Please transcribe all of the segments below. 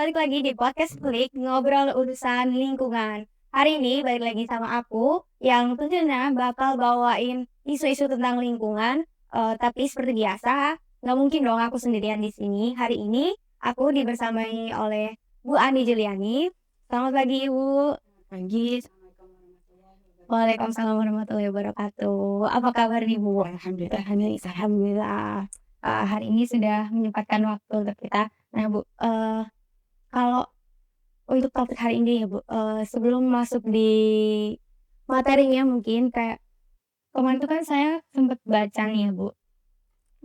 balik lagi di podcast Klik, ngobrol urusan lingkungan. Hari ini balik lagi sama aku, yang tentunya bakal bawain isu-isu tentang lingkungan, tapi seperti biasa, nggak mungkin dong aku sendirian di sini. Hari ini aku dibersamai oleh Bu Ani Juliani. Selamat pagi, Ibu. Pagi, Assalamualaikum warahmatullahi wabarakatuh. Waalaikumsalam warahmatullahi wabarakatuh. Apa kabar nih, Bu? Alhamdulillah. Alhamdulillah, hari ini sudah menyempatkan waktu untuk kita. Nah, Bu, kalau untuk topik hari ini ya, Bu, sebelum masuk di materinya mungkin kayak kemarin tuh kan saya sempet baca nih ya, Bu,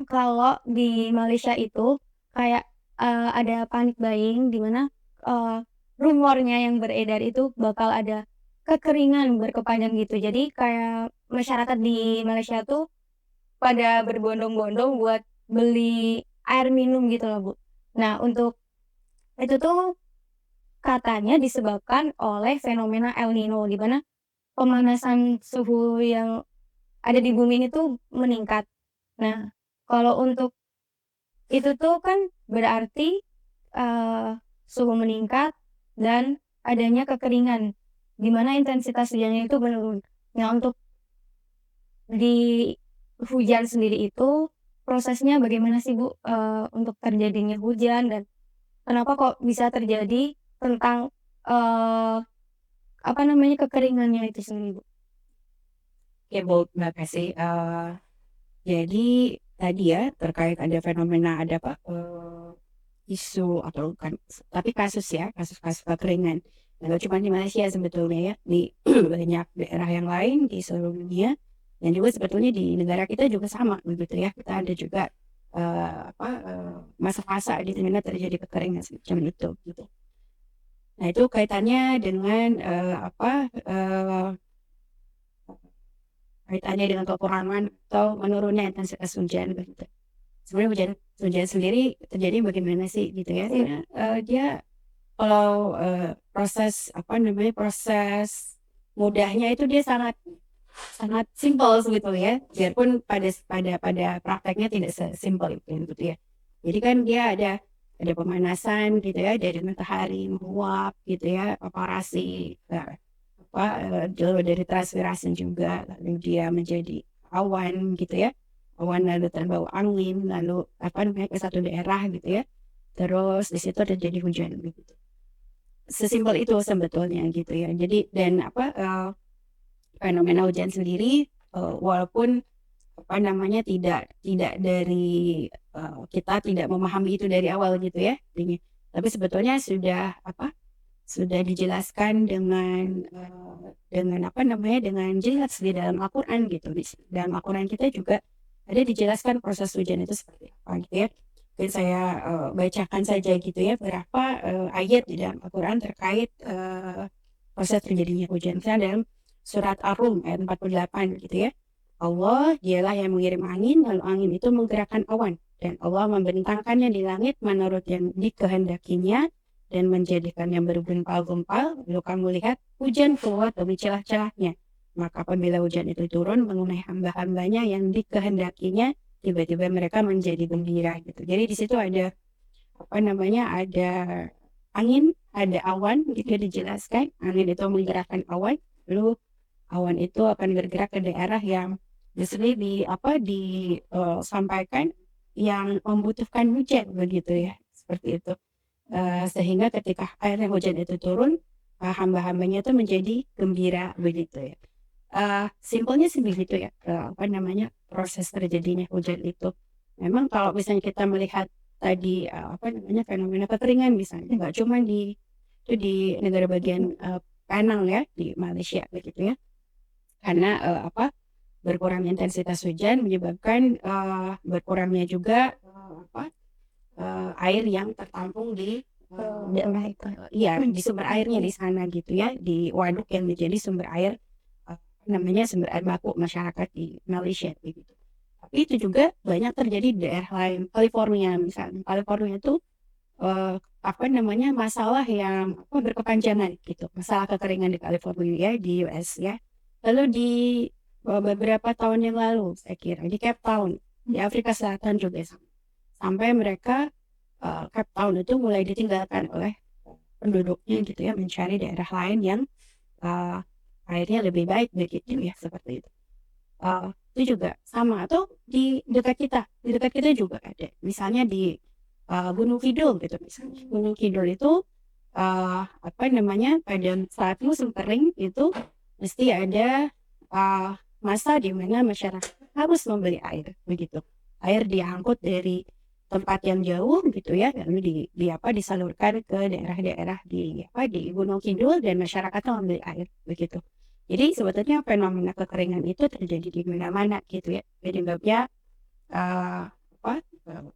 kalau di Malaysia itu kayak, ada panic buying di mana, eee, rumornya yang beredar itu bakal ada kekeringan berkepanjang gitu. Jadi kayak masyarakat di Malaysia tuh pada berbondong-bondong buat beli air minum gitu loh, Bu. Nah, untuk itu tuh katanya disebabkan oleh fenomena El Nino, di mana pemanasan suhu yang ada di bumi ini tuh meningkat. Nah, kalau untuk itu tuh kan berarti, eee, suhu meningkat dan adanya kekeringan, di mana intensitas hujannya itu menurun. Nah, untuk di hujan sendiri itu prosesnya bagaimana sih, Bu, untuk terjadinya hujan dan kenapa kok bisa terjadi tentang, eee, apa namanya, kekeringannya itu sendiri, Bu? Ya, Bu, terima kasih. Jadi tadi ya terkait ada fenomena ada apa, isu atau bukan, tapi kasus ya, kasus-kasus kekeringan. Nggak cuma di Malaysia sebetulnya ya, di banyak daerah yang lain di seluruh dunia, dan juga sebetulnya di negara kita juga sama begitu ya. Kita ada juga masa-masa di mana terjadi kekeringan semacam itu gitu. Nah, itu kaitannya dengan kaitannya dengan kekurangan atau menurunnya intensitas hujan begitu. Sebenarnya hujan hujan sendiri terjadi bagaimana sih gitu ya? Karena dia kalau proses apa namanya, proses mudahnya itu dia sangat sangat simpel sebetulnya, biarpun pada prakteknya tidak sesimpel itu gitu ya. Jadi kan dia ada pemanasan gitu ya dari matahari menguap gitu ya, paparasi dulu dari transpirasi juga, lalu dia menjadi awan gitu ya, awan lalu terbawa angin, lalu apa namanya ke satu daerah gitu ya, terus di situ terjadi hujan gitu. Sesimpel itu sebetulnya gitu ya. Jadi dan fenomena hujan sendiri, walaupun apa namanya tidak dari kita tidak memahami itu dari awal gitu ya, tapi sebetulnya sudah dijelaskan dengan apa namanya, dengan jelas di dalam Al-Quran gitu. Di dalam Al-Quran kita juga ada dijelaskan proses hujan itu seperti apa gitu ya. Dan saya bacakan saja gitu ya beberapa ayat di dalam Al-Quran terkait proses terjadinya hujan. Misalnya dalam surat Ar-Rum ayat 48 gitu ya. Allah dialah yang mengirim angin, lalu angin itu menggerakkan awan. Dan Allah membentangkannya di langit menurut yang dikehendakinya dan menjadikannya bergumpal-gumpal, lalu kamu lihat hujan keluar dari celah-celahnya. Maka apabila hujan itu turun mengenai hamba-hambanya yang dikehendakinya, tiba-tiba mereka menjadi gembira gitu. Jadi di situ ada apa namanya, ada angin, ada awan gitu dijelaskan. Angin itu menggerakkan awan, lalu awan itu akan bergerak ke daerah yang justru disampaikan yang membutuhkan hujan begitu ya, seperti itu. Sehingga ketika air yang hujan itu turun, hamba-hambanya itu menjadi gembira begitu ya. Simpelnya sih begitu ya, apa namanya, proses terjadinya hujan itu. Memang kalau misalnya kita melihat tadi apa namanya, fenomena kekeringan misalnya nggak cuma di negara bagian Penang ya, di Malaysia begitu ya. Karena berkurangnya intensitas hujan menyebabkan berkurangnya juga air yang tertampung di Daerah itu. iya, di sumber airnya di sana gitu ya, di waduk yang menjadi sumber air namanya sumber air baku masyarakat di Malaysia gitu. Tapi itu juga banyak terjadi di daerah lain, California misalnya. California itu apa namanya, masalah yang berkepanjangan gitu, masalah kekeringan di California ya, di US ya. Lalu di beberapa tahun yang lalu saya kira di Cape Town di Afrika Selatan juga sampai mereka Cape Town itu mulai ditinggalkan oleh penduduknya gitu ya mencari daerah lain yang airnya lebih baik begitu ya, seperti itu. Itu juga sama, atau di dekat kita juga ada. Misalnya di Gunung Kidul gitu misalnya. Gunung Kidul itu apa namanya, pada saat musim kering itu mesti ada masa di mana masyarakat harus membeli air begitu. Air diangkut dari tempat yang jauh gitu ya, lalu disalurkan ke daerah-daerah di Gunung Kidul, dan masyarakatnya membeli air begitu. Jadi sebetulnya fenomena kekeringan itu terjadi di mana-mana gitu ya. Penyebabnya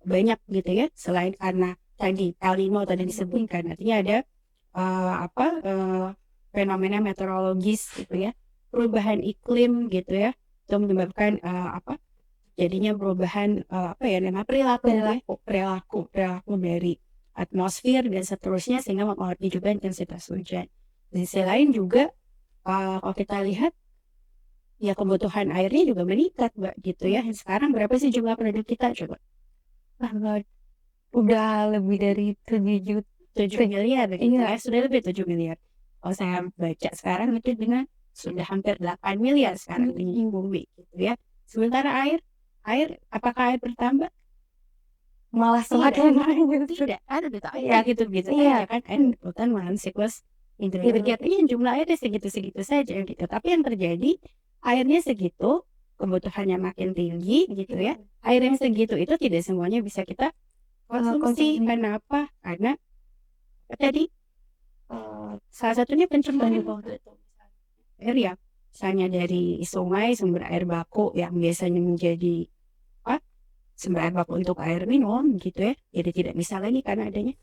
banyak gitu ya. Selain karena tadi El Nino tadi disebutkan, artinya ada fenomena meteorologis gitu ya, perubahan iklim gitu ya, itu menyebabkan jadinya perubahan perilaku dari atmosfer dan seterusnya, sehingga mempengaruhi juga intensitas hujan. Di sisi lain juga kalau kita lihat ya kebutuhan airnya juga meningkat Mbak gitu ya. Sekarang berapa sih jumlah penduduk kita coba? Udah lebih dari 7 miliar gitu Iya. ya, sudah lebih 7 miliar. Kalau saya baca sekarang itu dengan sudah hampir 8 miliar sekarang di bumi gitu ya. Sementara air apakah air bertambah? malah semakin Tidak ada gitu Iya. gitu Iya. aja kan, air berputar melalui siklus hidrologi, artinya jumlah airnya segitu-segitu saja gitu. Tapi yang terjadi, airnya segitu, kebutuhannya makin tinggi gitu ya. Air yang segitu itu tidak semuanya bisa kita konsumsi. Kenapa? Karena tadi salah satunya pencemaran air ya, misalnya dari sungai, sumber air baku yang biasanya menjadi sumber air baku untuk air minum gitu ya, jadi tidak bisa lagi karena adanya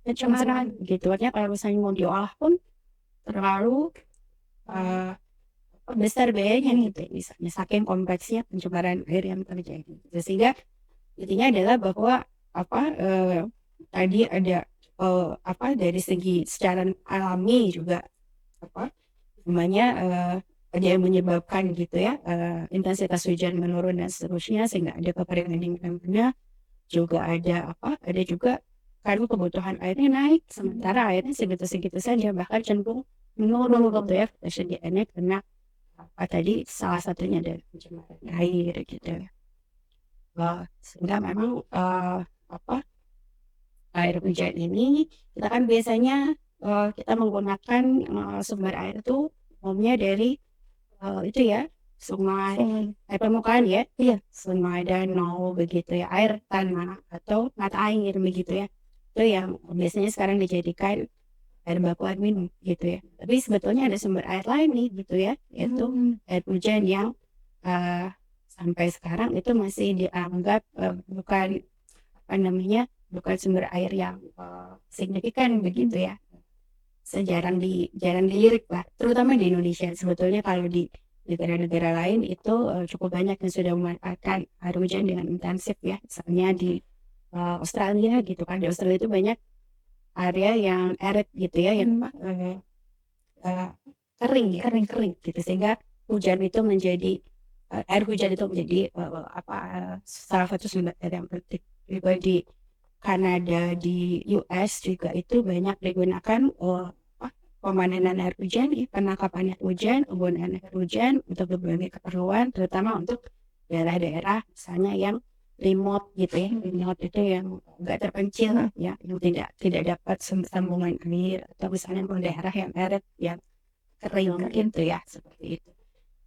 pencemaran gitu. Artinya kalau misalnya mau diolah pun terlalu besar biayanya gitu, misalnya saking kompleksnya pencemaran air yang terjadi. Sehingga intinya adalah bahwa tadi ada dari segi secara alami juga namanya ada yang menyebabkan gitu ya, intensitas hujan menurun dan seterusnya, sehingga ada kekeringan di mana-mana. Juga ada juga karena kebutuhan airnya naik, sementara airnya segitu-segitu saja, bahkan cenderung menurun gitu ya ketersediaannya, karena tadi salah satunya dari pencemaran air gitu ya. Sehingga memang air hujan ini kita kan biasanya kita menggunakan sumber air itu umumnya dari itu ya, sungai, air permukaan ya, sungai, danau begitu ya, air tanah atau mata air begitu ya. Itu yang biasanya sekarang dijadikan air baku, air minum gitu ya. Tapi sebetulnya ada sumber air lain nih gitu ya, yaitu air hujan yang sampai sekarang itu masih dianggap bukan bukan sumber air yang signifikan begitu ya. Jarang dilirik lah, terutama di Indonesia. Sebetulnya kalau di negara-negara lain itu cukup banyak yang sudah memanfaatkan air hujan dengan intensif ya. Misalnya di Australia gitu kan, di Australia itu banyak area yang arid gitu ya, yang kering gitu, sehingga hujan itu menjadi air hujan itu menjadi salah satu sumber air yang penting. Juga di Kanada, di US juga itu banyak digunakan pemanenan air hujan, penangkapan air hujan, penggunaan air hujan untuk berbagai keperluan, terutama untuk daerah-daerah misalnya yang remote gitu ya, remote itu yang agak terpencil ya, yang tidak dapat sambungan air, atau misalnya daerah yang arid, yang kering gitu ya, seperti itu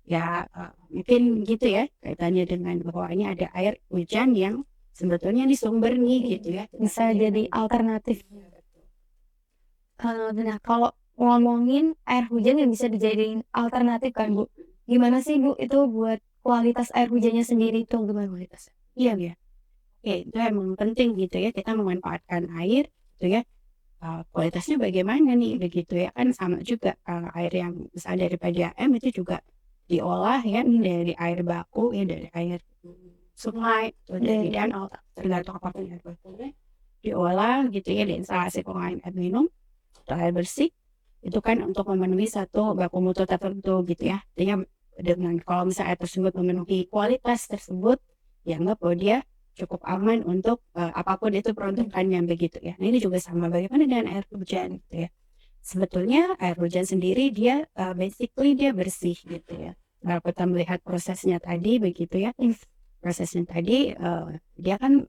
ya. Mungkin gitu ya kaitannya dengan bahwa ini ada air hujan yang sebetulnya ini sumber nih gitu ya, bisa jadi alternatif. Nah, kalau ngomongin air hujan yang bisa dijadiin alternatif kan Bu, gimana sih Bu itu buat kualitas air hujannya sendiri itu gimana kualitasnya? Iya ya, itu emang penting gitu ya, kita memanfaatkan air gitu ya. Kualitasnya bagaimana nih begitu ya, kan sama juga air yang misalnya dari PDAM itu juga diolah ya, dari air baku ya, dari air sungai atau dari danau, tergantung apapun air bakunya diolah gitu ya, di instalasi pengolahan air minum atau air bersih, itu kan untuk memenuhi satu baku mutu tertentu gitu ya. Artinya dengan kalau misalnya air tersebut memenuhi kualitas tersebut, dianggap bahwa dia cukup aman untuk apapun itu peruntukannya begitu ya. Nah, ini juga sama bagaimana dengan air hujan gitu ya. sebetulnya air hujan sendiri dia basically dia bersih gitu ya. Kalau kita melihat prosesnya tadi begitu ya, prosesnya tadi dia kan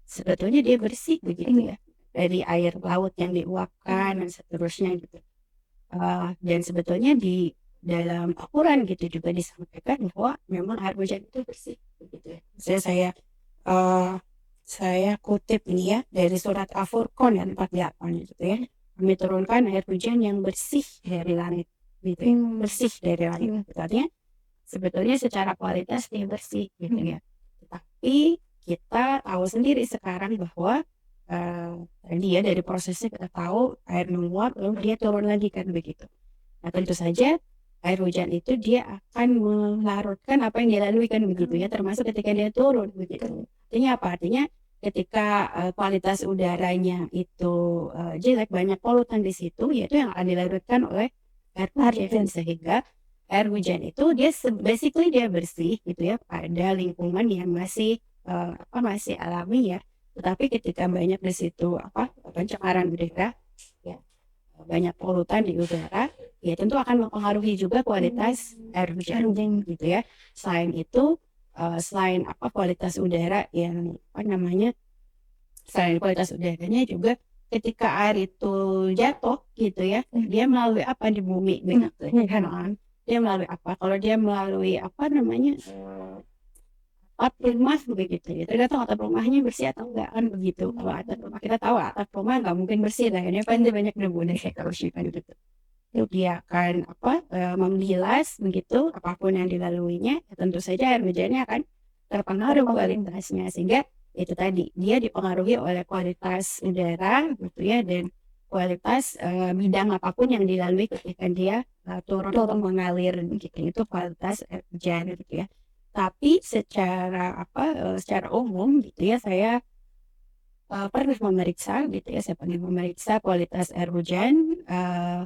sebetulnya dia bersih begitu ya, dari air laut yang diuapkan dan seterusnya gitu. Dan sebetulnya di dalam Al-Quran gitu juga disampaikan bahwa memang air hujan itu bersih begitu ya. Eh, saya kutip ini ya dari surat Al-Furqan yang 48 gitu ya. Kami turunkan air hujan yang bersih dari langit gitu ya. Bersih dari langit. Artinya sebetulnya secara kualitas dia bersih gitu ya. Tapi kita tahu sendiri sekarang bahwa tadi ya dari prosesnya kita tahu air menguap lalu dia turun lagi kan begitu. Nah tentu saja air hujan itu dia akan melarutkan apa yang dilalui kan begitu ya, termasuk ketika dia turun begitu. Artinya apa? Artinya ketika kualitas udaranya itu jelek, banyak polutan di situ, yaitu yang akan dilarutkan oleh air hujan sehingga air hujan itu dia basically dia bersih gitu ya pada lingkungan yang masih masih alami ya. Tetapi ketika banyak di situ pencemaran udara ya, banyak polutan di udara ya tentu akan mempengaruhi juga kualitas air hujan gitu ya. Selain itu selain kualitas udara yang selain kualitas udaranya juga ketika air itu jatuh gitu ya, dia melalui apa di bumi begitu kan. Dia melalui apa? Kalau dia melalui atap rumah begitu ya, tergantung atap rumahnya bersih atau enggak kan begitu. Kalau atap rumah kita tahu atap rumah nggak mungkin bersih lah, ini pasti banyak debu dan seterusnya kan gitu. Dia akan membilas begitu apapun yang dilaluinya, ya tentu saja air hujannya akan terpengaruh kualitasnya, sehingga itu tadi dia dipengaruhi oleh kualitas udara gitu ya, dan kualitas bidang apapun yang dilalui ketika dia turun mengalir gitu, itu kualitas air hujan gitu ya. Tapi secara umum gitu ya, saya pernah memeriksa gitu ya, saya pernah memeriksa kualitas air hujan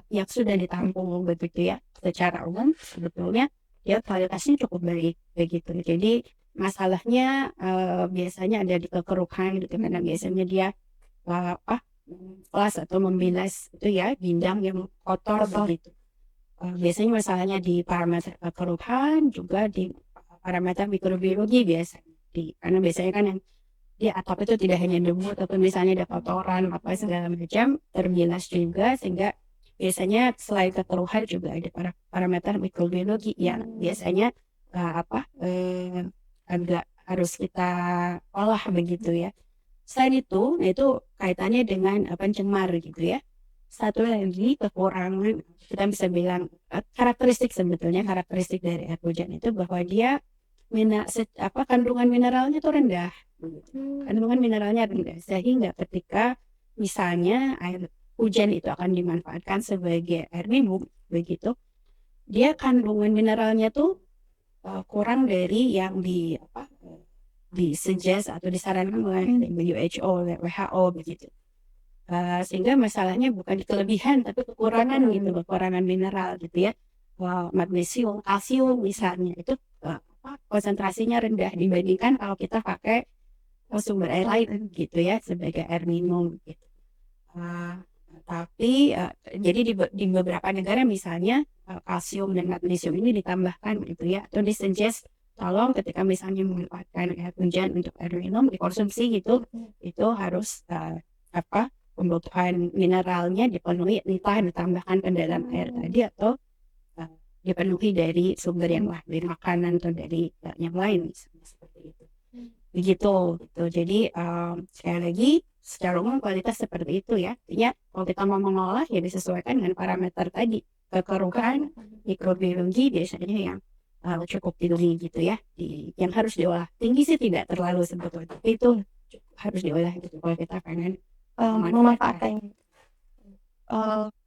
yang sudah ditampung begitu ya. Secara umum sebetulnya ya kualitasnya cukup baik begitu. Jadi masalahnya biasanya ada di kekeruhan gitu, karena biasanya dia kelas atau membilas itu ya bidang yang kotor begitu. Biasanya masalahnya di parameter kekeruhan, juga di parameter mikrobiologi biasanya. Karena biasanya kan yang di atap itu tidak hanya debu, tapi misalnya ada kotoran segala macam terbilas juga, sehingga biasanya selain kekeruhan juga ada parameter mikrobiologi yang biasanya agak harus kita olah begitu ya. Selain itu kaitannya dengan pencemar gitu ya. Satu lagi kekurangan, kita bisa bilang karakteristik dari air hujan itu bahwa dia kandungan mineralnya itu rendah. Kandungan mineralnya rendah, sehingga ketika misalnya air hujan itu akan dimanfaatkan sebagai air minum begitu, dia kandungan mineralnya tuh kurang dari yang suggest atau disarankan oleh WHO begitu. Sehingga masalahnya bukan di kelebihan tapi kekurangan gitu, kekurangan mineral gitu ya. Magnesium, kalsium misalnya itu konsentrasinya rendah dibandingkan kalau kita pakai sumber air lain gitu ya sebagai air minum gitu. Tapi jadi di beberapa negara misalnya kalsium dan magnesium ini ditambahkan gitu ya, atau disuggest tolong ketika misalnya memanfaatkan air hujan untuk air minum dikonsumsi gitu, itu harus kebutuhan mineralnya dipenuhi, entah ditambahkan ke dalam air tadi atau dipenuhi dari sumber yang lain, dari makanan atau dari yang lain misalnya, seperti itu. Begitu gitu. Jadi sekali lagi secara umum kualitas seperti itu ya. Artinya kalau kita mau mengolah ya disesuaikan dengan parameter tadi, kekeruhan, mikrobiologi biasanya yang cukup tinggi gitu ya, yang harus diolah. Tinggi sih tidak terlalu sebetulnya, tapi itu harus diolah gitu kalau kita pengen memanfaatkan.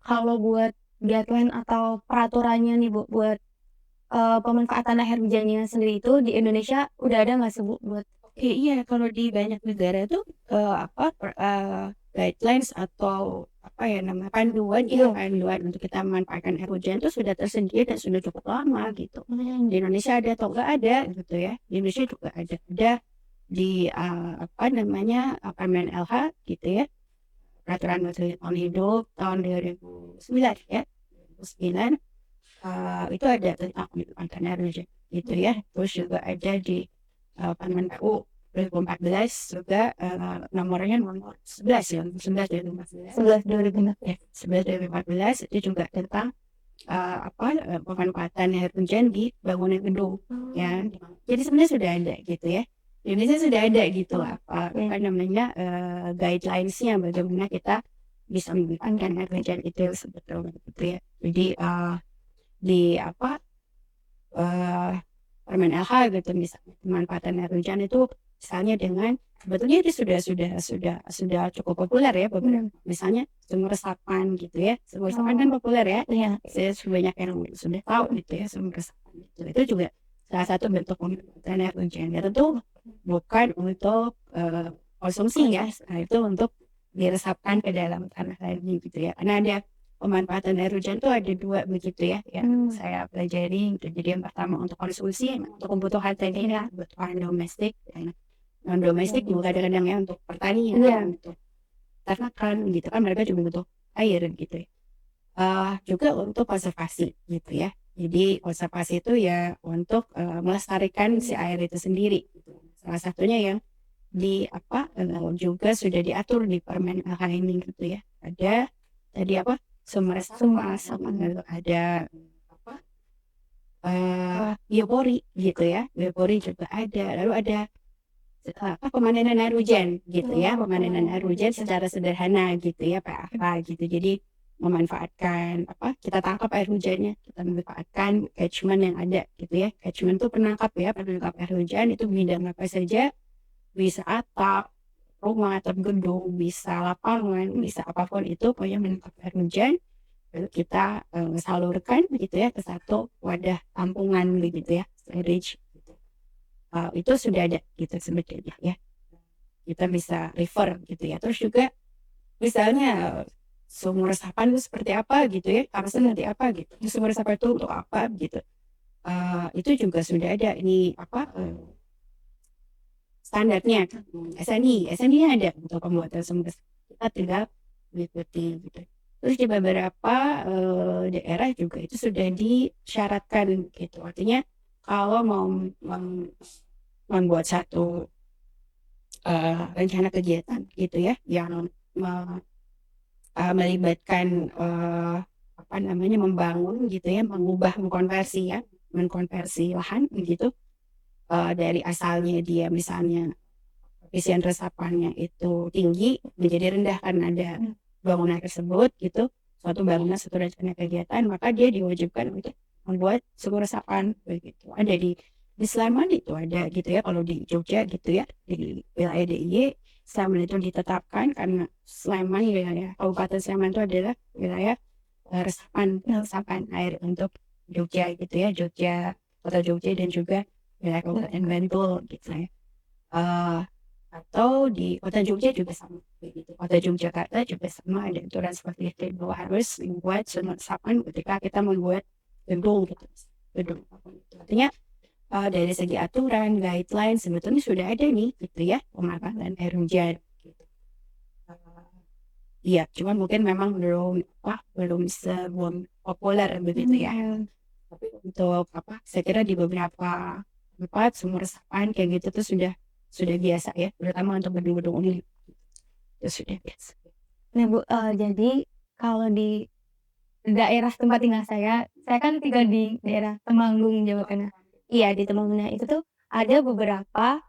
Kalau buat guideline atau peraturannya nih Bu, buat pemanfaatan air hujannya sendiri itu di Indonesia udah ada nggak sih Bu buat? Iya, kalau di banyak negara itu guidelines atau panduan untuk kita memanfaatkan air hujan itu sudah tersedia dan sudah cukup lama gitu. Di Indonesia ada atau enggak ada gitu ya. Di Indonesia juga ada di Permen LH gitu ya. Peraturan Menteri Lingkungan Hidup tahun 2009 ya. 2009 itu ada tentang pemanfaatan air hujan gitu ya. Terus juga ada di Permen PU 2014 juga nomornya nomor 11 ya, 11 2014. Ya, 11 2014 itu juga tentang pemanfaatan air hujan di bangunan gedung ya. Jadi sebenarnya sudah ada gitu ya. Di Indonesia sudah ada gitu apa namanya guidelines-nya bagaimana kita bisa memanfaatkan air hujan itu sebetulnya gitu ya. Jadi di Permen LH gitu misalnya pemanfaatan air hujan itu misalnya dengan sebetulnya itu sudah cukup populer ya beberapa misalnya sumur resapan gitu ya. Sumur resapan kan populer ya. Saya banyak yang sudah tahu gitu ya sumur resapan itu juga salah satu bentuk pemanfaatan air hujan ya. Tentu bukan untuk konsumsi ya. Nah, itu untuk diresapkan ke dalam tanah lagi gitu ya. Karena ada pemanfaatan air hujan tuh ada dua begitu ya yang saya pelajari gitu. Jadi yang pertama untuk konsumsi untuk kebutuhan tadi ya, kebutuhan domestik dan non domestik juga kadang-kadang ya untuk pertanian untuk ternakan gitu kan mereka juga butuh air gitu ya. Juga untuk konservasi gitu ya. Jadi konservasi itu ya untuk melestarikan si air itu sendiri. Salah satunya yang di juga sudah diatur di Permen LH ini gitu ya. Ada tadi sumber resapan ada biopori gitu ya. Biopori juga ada. Lalu ada pemanenan air hujan gitu ya. Pemanenan air hujan secara sederhana gitu ya PAH gitu. Jadi memanfaatkan kita tangkap air hujannya, kita memanfaatkan catchment yang ada gitu ya. Catchment itu penangkap air hujan itu bidang apa saja, bisa atap rumah atau gedung, bisa lapangan, bisa apapun itu pokoknya menangkap air hujan lalu kita salurkan gitu ya ke satu wadah tampungan gitu ya, storage gitu. Itu sudah ada gitu sebetulnya ya. Kita bisa refer gitu ya. Terus juga misalnya sumur resapan itu seperti apa gitu ya, harusnya seperti apa gitu. Sumur resapan itu untuk apa gitu. Itu juga sudah ada ini standarnya SNI ada untuk pembuatan sumber kita tinggal mengikuti gitu. Terus di beberapa daerah juga itu sudah disyaratkan gitu. Artinya kalau mau membuat satu rencana kegiatan gitu ya yang melibatkan membangun gitu ya, mengkonversi lahan gitu. Dari asalnya dia misalnya efisien resapannya itu tinggi menjadi rendah karena ada bangunan tersebut gitu, suatu bangunan satu rencana kegiatan, maka dia diwajibkan untuk membuat sumur resapan begitu. Ada di Sleman itu ada gitu ya, kalau di Jogja gitu ya, di wilayah DIY Sleman itu ditetapkan karena Sleman wilayah Kabupaten Sleman itu adalah wilayah resapan air untuk Jogja gitu ya, Kota Jogja dan juga wilayah Kabupaten Bantul gitu ya. Atau di Kota Jogja juga sama begitu. Kota Yogyakarta juga sama ada aturan seperti itu bahwa harus membuat sumur resapan ketika kita membuat gedung gitu. Artinya dari segi aturan, guideline sebetulnya sudah ada nih gitu ya pemanfaatan air hujan. Iya, cuman mungkin memang belum populer begitu ya. Tapi untuk saya kira di beberapa tempat sumur resapan kayak gitu tuh sudah biasa ya, terutama untuk gedung-gedung ini itu sudah biasa. Nah Bu, jadi kalau di daerah tempat tinggal saya kan tinggal di daerah Temanggung, Jawa Tengah. Iya di Temanggung. Nah itu tuh ada beberapa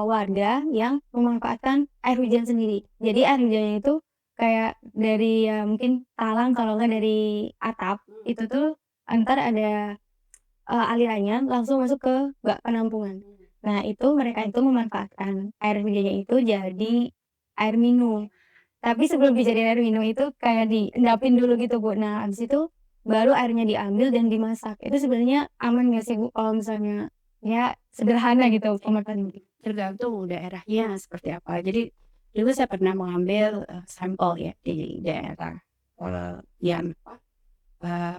warga yang memanfaatkan air hujan sendiri. Jadi air hujannya itu kayak dari mungkin talang kalau nggak dari atap itu tuh antar ada alirannya langsung masuk ke bak penampungan. Nah itu mereka itu memanfaatkan air hujannya itu jadi air minum. Tapi sebelum dijadiin air minum itu kayak diendapin dulu gitu Bu. Nah abis itu baru airnya diambil dan dimasak. Itu sebenarnya aman nggak sih Bu kalau misalnya ya sederhana gitu pemanfaatan ini? Tergantung daerahnya seperti apa. Jadi dulu saya pernah mengambil sampel ya di daerah yang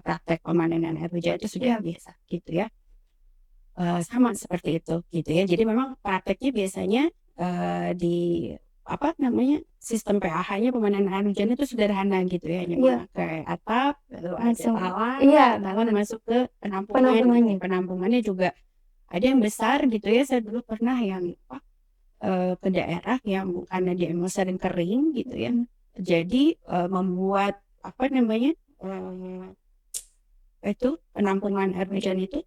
praktek pemanenan air hujan itu sudah biasa gitu ya. Sama seperti itu gitu ya. Jadi memang prakteknya biasanya di apa namanya, sistem PAH-nya pemandian air hujan itu sederhana gitu ya, hanya Iya. memakai atap, lalu ada Langsung. pala, Iya. lalu masuk ke penampungan. Penampungannya. Penampungannya juga ada yang besar gitu ya. Saya dulu pernah yang ke daerah yang karena dia emang sering kering gitu ya. Jadi membuat apa namanya, itu penampungan air hujan itu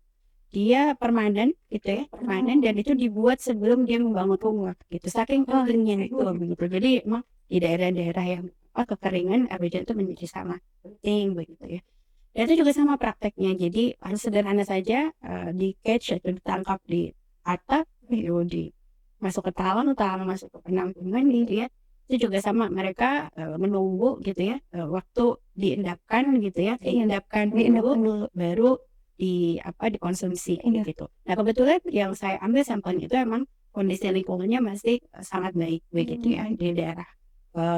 dia permanen gitu ya, permanen, dan itu dibuat sebelum dia membangun rumah gitu, saking pentingnya itu begitu. Jadi emang di daerah-daerah yang kekeringan air hujan itu menjadi sangat penting begitu ya. Dan itu juga sama prakteknya, jadi harus sederhana saja, di catch atau ditangkap di atap, di masuk ke talang masuk ke penampungan gitu ya. Itu juga sama, mereka menunggu gitu ya, waktu diendapkan gitu ya, diendapkan dulu baru dikonsumsi gitu. Nah kebetulan yang saya ambil sampelnya itu emang kondisi lingkungannya masih sangat baik begitu ya, di daerah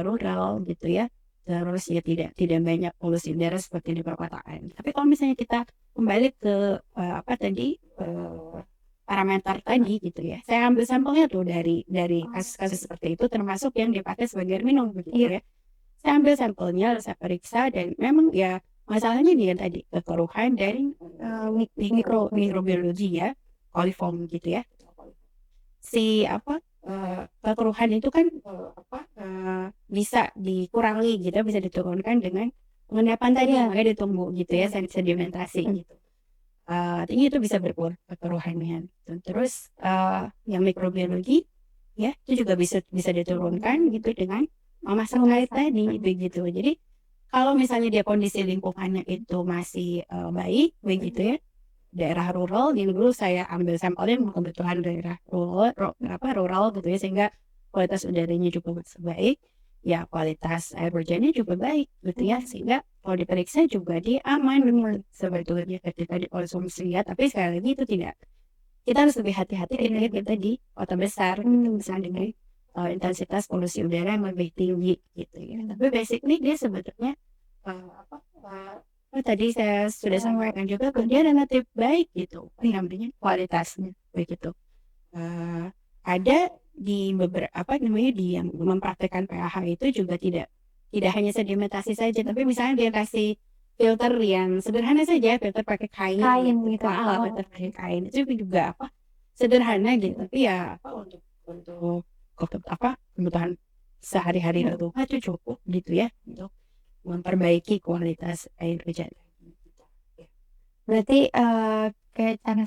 rural gitu ya. Terus ya tidak banyak polusi udara seperti di perkotaan. Tapi kalau misalnya kita kembali ke parameter tadi gitu ya, saya ambil sampelnya tuh dari kasus-kasus seperti itu, termasuk yang dipakai sebagai air minum begitu ya. Saya ambil sampelnya, lalu saya periksa, dan memang ya masalahnya dia tadi kekeruhan dari mikrobiologi ya, coliform gitu ya. Si kekeruhan itu kan bisa dikurangi gitu, bisa diturunkan dengan pengendapan tadi, makanya ditunggu gitu ya, sedimentasi gitu. Artinya itu bisa berkurang kekeruhannya. Terus yang mikrobiologi ya itu juga bisa diturunkan gitu dengan memasang air tadi begitu. Jadi kalau misalnya dia kondisi lingkungannya itu masih baik begitu ya, daerah rural yang dulu saya ambil sampelnya kebetulan daerah rural gitu ya, sehingga kualitas udaranya juga baik ya, kualitas air hujannya juga baik gitu ya, sehingga kalau diperiksa juga dia aman sebetulnya ketika dikonsumsi ya. Tapi sekali lagi itu tidak, kita harus lebih hati-hati ketika kita di kota besar misalnya dengan intensitas polusi udara yang lebih tinggi gitu ya. Tapi basically dia sebetulnya tadi saya sudah sampaikan juga, dia relatif baik gitu namanya kualitasnya begitu. Ada di beberapa di yang mempraktekkan PAH itu juga tidak hanya sedimentasi saja, tapi misalnya dia kasih filter yang sederhana saja, filter pakai kain gitu. filter pakai kain itu juga sederhana gitu, tapi ya untuk kebutuhan sehari-hari itu cukup gitu ya, untuk memperbaiki kualitas air hujan. Berarti kayak cara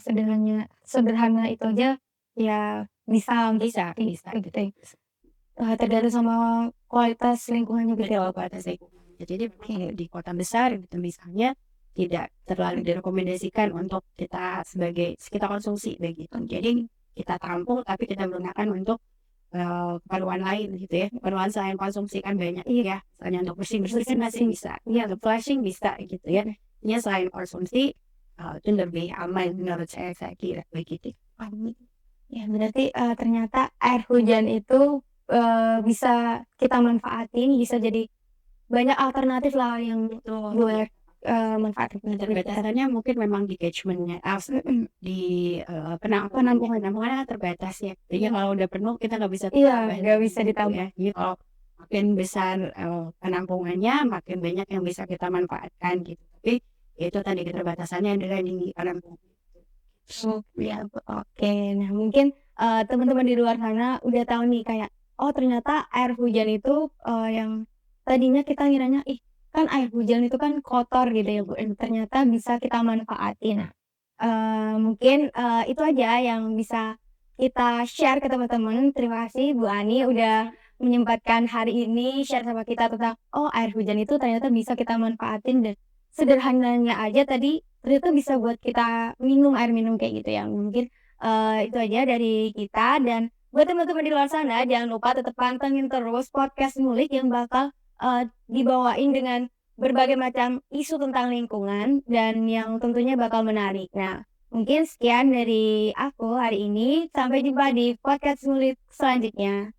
sederhana itu aja ya bisa gitu ya. Tergantung sama kualitas lingkungannya gitu ya. Kualitas lingkungan. Jadi di kota besar gitu misalnya tidak terlalu direkomendasikan untuk kita konsumsi begitu. Jadi kita tampung tapi kita gunakan untuk keperluan lain gitu ya. Keperluan selain konsumsi kan banyak ya. Misalnya untuk bersih-bersih kan masih bisa. Ya, untuk flushing bisa gitu ya. Ini selain konsumsi itu lebih aman menurut saya kira begitu. Ya berarti ternyata air hujan itu bisa kita manfaatin, bisa jadi banyak alternatif lah yang buat manfaatin. Terbatasannya mungkin memang di catchment-nya, di penampungan terbatas ya. Jadi kalau udah penuh kita nggak bisa nggak bisa ditambah. ya. Jadi kalau makin besar penampungannya, makin banyak yang bisa kita manfaatkan gitu. Tapi itu tadi keterbatasannya adalah di penampungan. Ya, oke. Nah mungkin teman-teman di luar sana udah tahu nih kayak ternyata air hujan itu yang tadinya kita ngiranya kan air hujan itu kan kotor gitu ya Bu, ternyata bisa kita manfaatin. Mungkin itu aja yang bisa kita share ke teman-teman. Terima kasih Bu Ani udah menyempatkan hari ini share sama kita tentang air hujan itu ternyata bisa kita manfaatin, dan sederhananya aja tadi ternyata bisa buat kita minum air minum kayak gitu ya. Mungkin itu aja dari kita, dan buat teman-teman di luar sana jangan lupa tetap pantengin terus podcast Ngulik yang bakal dibawain dengan berbagai macam isu tentang lingkungan dan yang tentunya bakal menarik. Nah, mungkin sekian dari aku hari ini. Sampai jumpa di podcast Ngulik selanjutnya.